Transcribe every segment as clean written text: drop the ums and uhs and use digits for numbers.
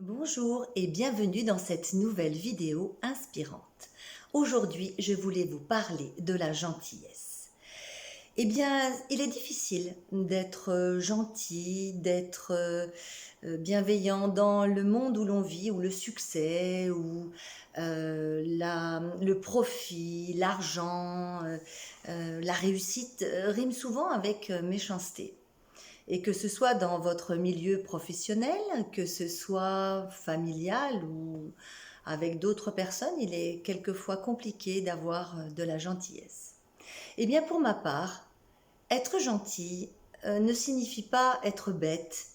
Bonjour et bienvenue dans cette nouvelle vidéo inspirante. Aujourd'hui, je voulais vous parler de la gentillesse. Eh bien, il est difficile d'être gentil, d'être bienveillant dans le monde où l'on vit, où le succès, où le profit, l'argent, la réussite riment souvent avec méchanceté. Et que ce soit dans votre milieu professionnel, que ce soit familial ou avec d'autres personnes, il est quelquefois compliqué d'avoir de la gentillesse. Eh bien, pour ma part, être gentil ne signifie pas être bête.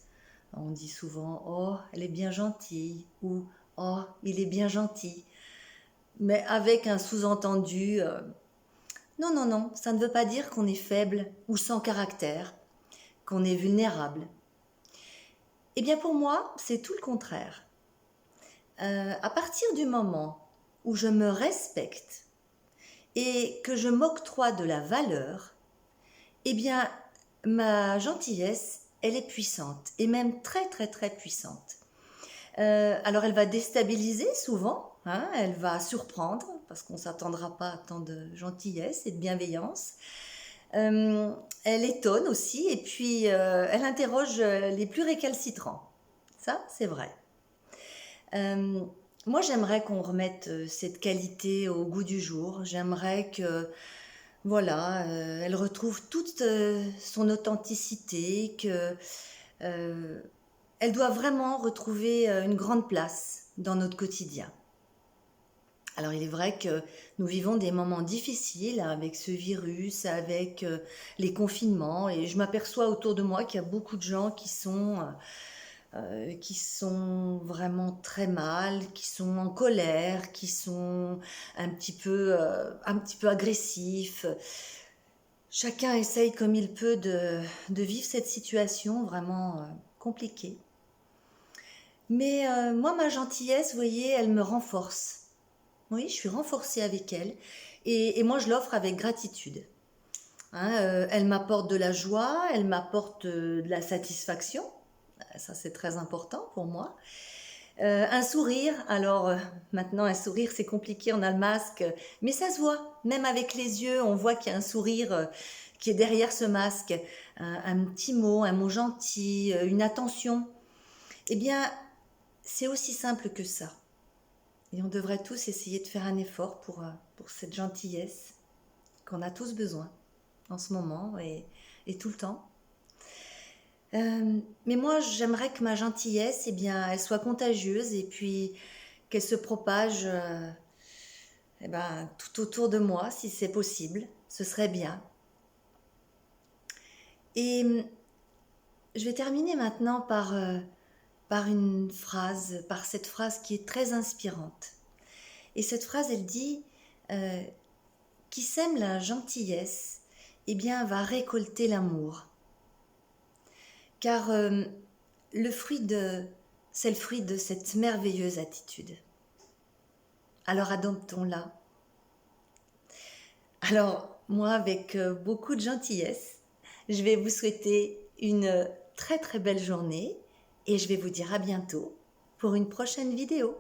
On dit souvent «Oh, elle est bien gentille» ou «Oh, il est bien gentil», mais avec un sous-entendu non, non, non, ça ne veut pas dire qu'on est faible ou sans caractère, qu'on est vulnérable. Eh bien pour moi, c'est tout le contraire. À partir du moment où je me respecte et que je m'octroie de la valeur, eh bien ma gentillesse, elle est puissante et même très très très puissante. Alors elle va déstabiliser souvent, hein, elle va surprendre parce qu'on ne s'attendra pas à tant de gentillesse et de bienveillance. Elle étonne aussi et puis elle interroge les plus récalcitrants. Ça, c'est vrai. Euh, Moi, j'aimerais qu'on remette cette qualité au goût du jour. J'aimerais que, voilà, elle retrouve toute son authenticité, que euh, elle doit vraiment retrouver une grande place dans notre quotidien. Alors, il est vrai que nous vivons des moments difficiles avec ce virus, avec les confinements, et je m'aperçois autour de moi qu'il y a beaucoup de gens qui sont vraiment très mal, qui sont en colère, qui sont un petit peu agressifs. Chacun essaye comme il peut de vivre cette situation vraiment compliquée. Mais moi, ma gentillesse, vous voyez, elle me renforce. Oui, je suis renforcée avec elle et moi, je l'offre avec gratitude. Hein, elle m'apporte de la joie, elle m'apporte de la satisfaction. Ça, c'est très important pour moi. Un sourire, alors maintenant un sourire c'est compliqué, on a le masque, mais ça se voit, même avec les yeux, on voit qu'il y a un sourire qui est derrière ce masque, un petit mot, un mot gentil, une attention. Eh bien, c'est aussi simple que ça. Et on devrait tous essayer de faire un effort pour cette gentillesse qu'on a tous besoin en ce moment et tout le temps. Mais moi, j'aimerais que ma gentillesse, eh bien, elle soit contagieuse et puis qu'elle se propage eh ben, tout autour de moi, si c'est possible. Ce serait bien. Et je vais terminer maintenant par une phrase, par cette phrase qui est très inspirante. Et cette phrase, elle dit euh, qui sème la gentillesse, eh bien, va récolter l'amour. Car le fruit c'est le fruit de cette merveilleuse attitude. Alors adoptons-la. Alors, moi, avec beaucoup de gentillesse, je vais vous souhaiter une très très belle journée et je vais vous dire à bientôt pour une prochaine vidéo.